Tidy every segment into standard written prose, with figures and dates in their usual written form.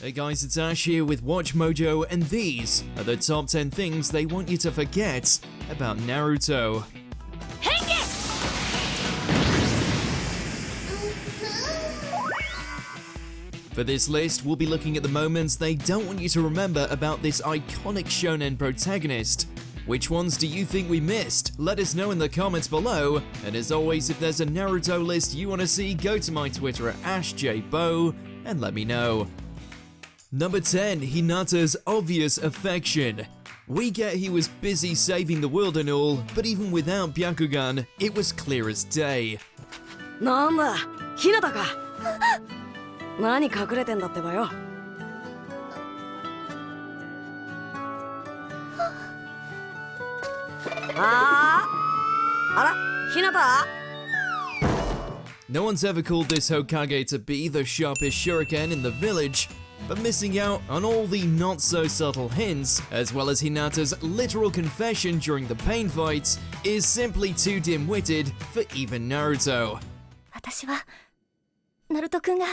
Hey guys, it's Ash here with WatchMojo, and these are the top 10 things they want you to forget about Naruto. For this list, we'll be looking at the moments they don't want you to remember about this iconic shonen protagonist. Which ones do you think we missed? Let us know in the comments below, and as always, if there's a Naruto list you want to see, go to my Twitter at AshJBo and let me know. Number 10. Hinata's obvious affection. We get he was busy saving the world and all, but even without Byakugan, it was clear as day. なんだ、ひなたか。何隠れてんだってばよ。あら、ひなた? No one's ever called this Hokage to be the sharpest shuriken in the village, but missing out on all the not-so-subtle hints, as well as Hinata's literal confession during the pain fights, is simply too dim-witted for even Naruto. 私はナルト君が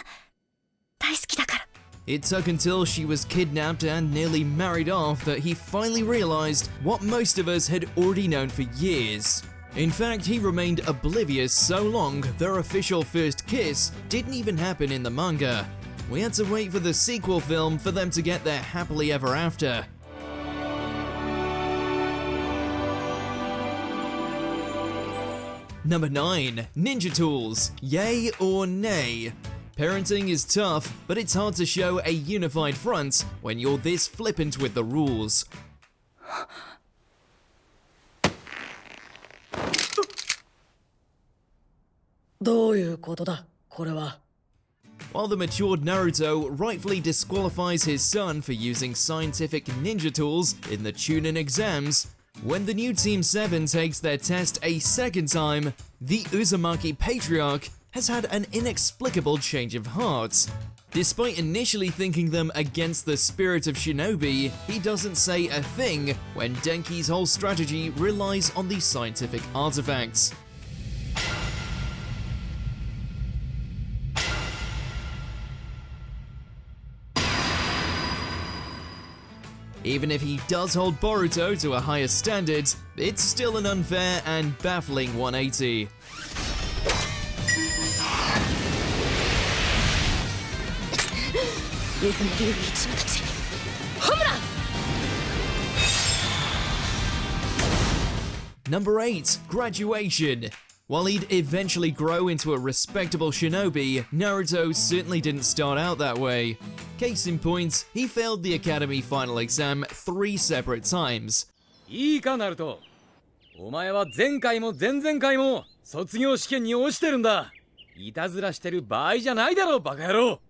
大好きだから。 It took until she was kidnapped and nearly married off that he finally realized what most of us had already known for years. In fact, he remained oblivious so long their official first kiss didn't even happen in the manga. We had to wait for the sequel film for them to get their happily ever after. Number 9. Ninja tools. Yay or nay? Parenting is tough, but it's hard to show a unified front when you're this flippant with the rules. While the matured Naruto rightfully disqualifies his son for using scientific ninja tools in the Chunin exams, when the new Team 7 takes their test a second time, the Uzumaki patriarch has had an inexplicable change of heart. Despite initially thinking them against the spirit of shinobi, he doesn't say a thing when Denki's whole strategy relies on these scientific artifacts. Even if he does hold Boruto to a higher standard, it's still an unfair and baffling 180. Number 8. Graduation. While he'd eventually grow into a respectable shinobi, Naruto certainly didn't start out that way. Case in point, he failed the academy final exam 3 separate times. いいか、ナルト。お前は前回も前々回も卒業試験に落ちてるんだ。いたずらしてる場合じゃないだろ、バカ野郎。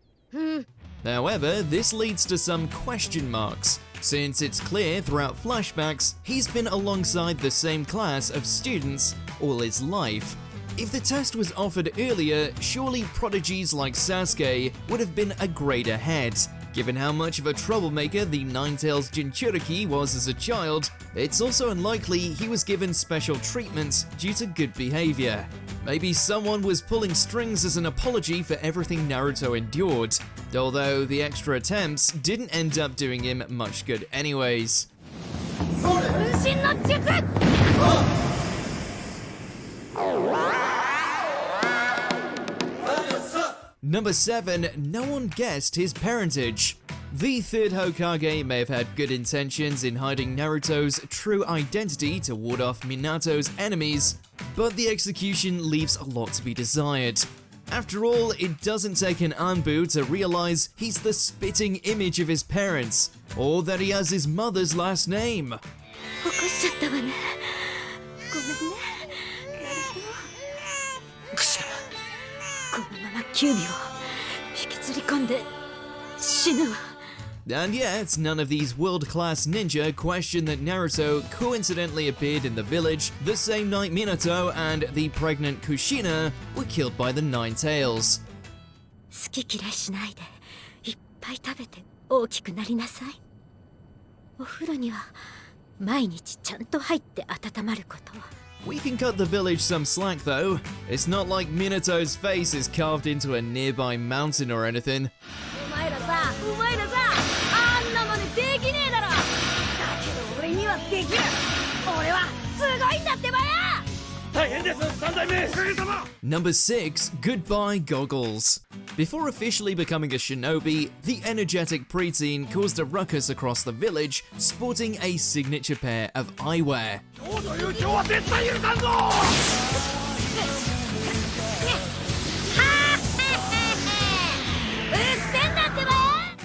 However, this leads to some question marks, since it's clear throughout flashbacks he's been alongside the same class of students all his life. If the test was offered earlier, surely prodigies like Sasuke would have been a grade ahead. Given how much of a troublemaker the Nine-Tails Jinchuriki was as a child, it's also unlikely he was given special treatment due to good behavior. Maybe someone was pulling strings as an apology for everything Naruto endured, although the extra attempts didn't end up doing him much good anyways. Number 7. No one guessed his parentage. The third Hokage may have had good intentions in hiding Naruto's true identity to ward off Minato's enemies, but the execution leaves a lot to be desired. After all, it doesn't take an Anbu to realize he's the spitting image of his parents, or that he has his mother's last name. And yet, none of these world-class ninja question that Naruto coincidentally appeared in the village the same night Minato and the pregnant Kushina were killed by the Nine-Tails. 好き嫌いしないでいっぱい食べて大きくなりなさい。お風呂には毎日ちゃんと入って温まること。 We can cut the village some slack though. It's not like Minato's face is carved into a nearby mountain or anything. お前らさきる俺はすごいんだってばよ Number 6, Goodbye Goggles. Before officially becoming a shinobi, the energetic preteen caused a ruckus across the village, sporting a signature pair of eyewear.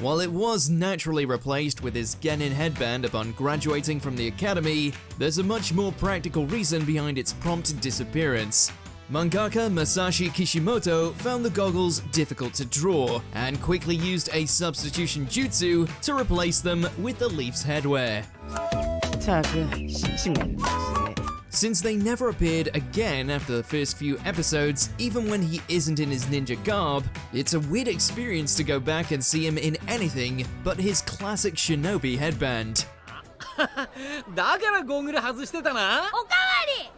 While it was naturally replaced with his genin headband upon graduating from the academy, there's a much more practical reason behind its prompt disappearance. Mangaka Masashi Kishimoto found the goggles difficult to draw and quickly used a substitution jutsu to replace them with the Leaf's headwear. Since they never appeared again after the first few episodes, even when he isn't in his ninja garb, it's a weird experience to go back and see him in anything but his classic shinobi headband. だからゴーグル外してたな。おかわり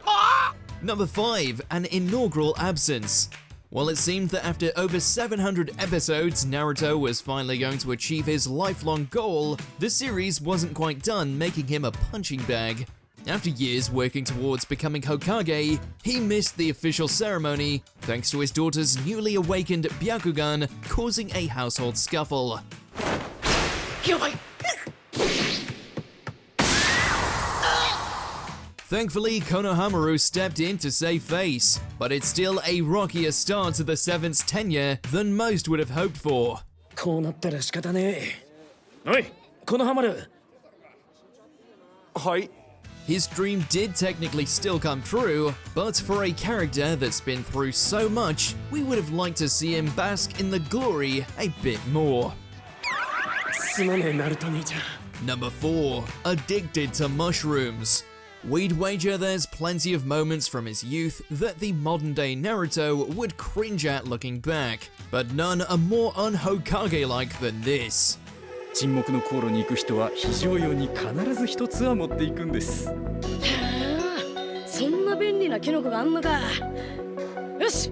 Number 5, an inaugural absence. While it seemed that after over 700 episodes, Naruto was finally going to achieve his lifelong goal, the series wasn't quite done making him a punching bag. After years working towards becoming Hokage, he missed the official ceremony thanks to his daughter's newly awakened Byakugan causing a household scuffle. Thankfully, Konohamaru stepped in to save face, but it's still a rockier start to the 7th's tenure than most would have hoped for. こうなったら仕方ねえ。おい、このハマる。はい。His dream did technically still come true, but for a character that's been through so much, we would have liked to see him bask in the glory a bit more. すまねえ、ナルト兄ちゃん。Number 4, addicted to mushrooms. We'd wager there's plenty of moments from his youth that the modern-day Naruto would cringe at looking back, but none are more un-Hokage-like than this. 沈黙の航路に行く人は非常用に必ず一つは持っていくんです。そんな便利なキノコがあんのか。よし、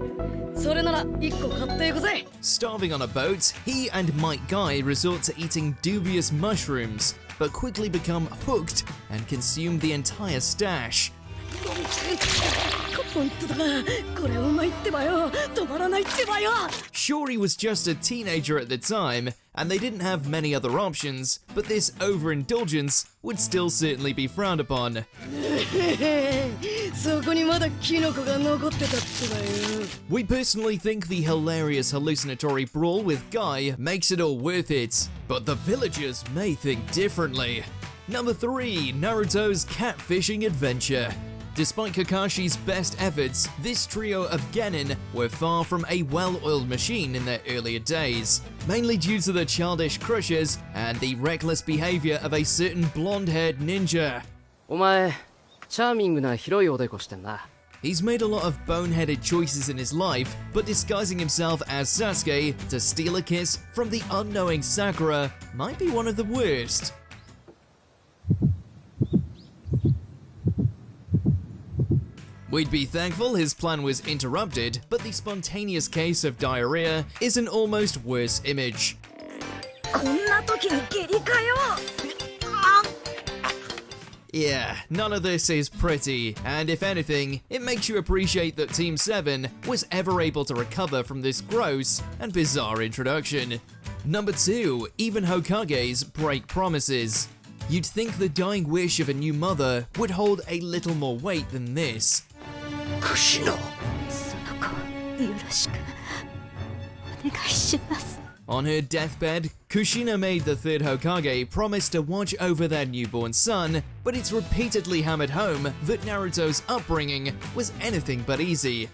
それなら1個買っていくぜ。 Starving on a boat, he and Might Guy resort to eating dubious mushrooms, but quickly become hooked and consume the entire stash. 本当だ、これうまいってばよ、止まらないってばよ。 Sure, he was just a teenager at the time, and they didn't have many other options, but this overindulgence would still certainly be frowned upon. そこにまだキノコが残ってたってばよ。 We personally think the hilarious hallucinatory brawl with Guy makes it all worth it, but the villagers may think differently. Number 3, Naruto's catfishing adventure. Despite Kakashi's best efforts, this trio of genin were far from a well-oiled machine in their earlier days, mainly due to the childish crushes and the reckless behavior of a certain blonde-haired ninja. お前、チャーミングな広いおでこしてんな。 He's made a lot of boneheaded choices in his life, but disguising himself as Sasuke to steal a kiss from the unknowing Sakura might be one of the worst. We'd be thankful his plan was interrupted, but the spontaneous case of diarrhea is an almost worse image. こんな時に下痢かよ。 Yeah, none of this is pretty, and if anything, it makes you appreciate that Team 7 was ever able to recover from this gross and bizarre introduction. Number 2, even Hokages break promises. You'd think the dying wish of a new mother would hold a little more weight than this. その子よろしくお願いします。 On her deathbed, Kushina made the third Hokage promise to watch over their newborn son, but it's repeatedly hammered home that Naruto's upbringing was anything but easy.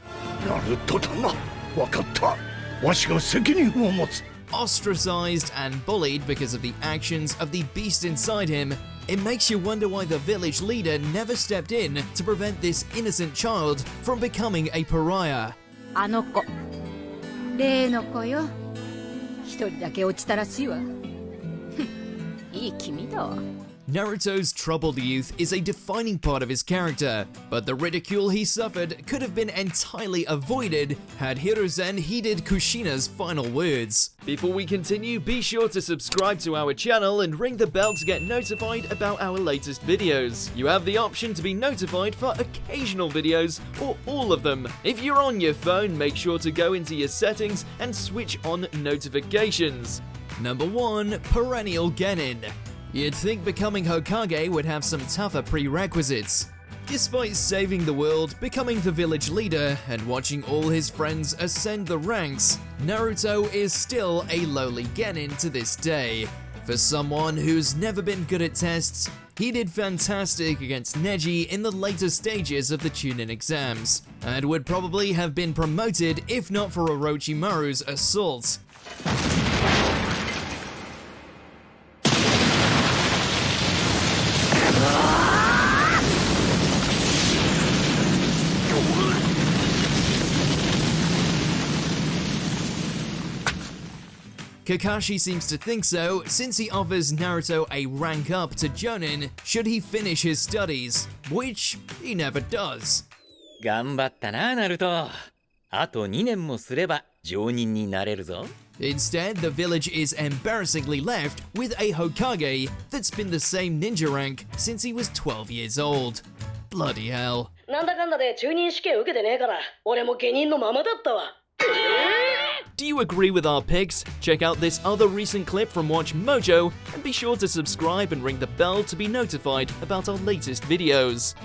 ナルトだな、わかった。わしが責任を持つ。 Ostracized and bullied because of the actions of the beast inside him, it makes you wonder why the village leader never stepped in to prevent this innocent child from becoming a pariah. あの子、例の子よ。一人だけ落ちたらしいわ。いい君だわ。Naruto's troubled youth is a defining part of his character, but the ridicule he suffered could have been entirely avoided had Hiruzen heeded Kushina's final words. Before we continue, be sure to subscribe to our channel and ring the bell to get notified about our latest videos. You have the option to be notified for occasional videos or all of them. If you're on your phone, make sure to go into your settings and switch on notifications. Number 1. Perennial Genin. You'd think becoming Hokage would have some tougher prerequisites. Despite saving the world, becoming the village leader, and watching all his friends ascend the ranks, Naruto is still a lowly Genin to this day. For someone who's never been good at tests, he did fantastic against Neji in the later stages of the Chunin exams, and would probably have been promoted if not for Orochimaru's assault. Kakashi seems to think so, since he offers Naruto a rank up to Jonin should he finish his studies, which he never does. 頑張ったな、ナルト。あと2年もすれば上忍になれるぞ。 Instead, the village is embarrassingly left with a Hokage that's been the same ninja rank since he was 12 years old. Bloody hell. なんだかんだで中任試験受けてねえから俺も下忍のままだったわ。 Do you agree with our picks? Check out this other recent clip from WatchMojo and be sure to subscribe and ring the bell to be notified about our latest videos.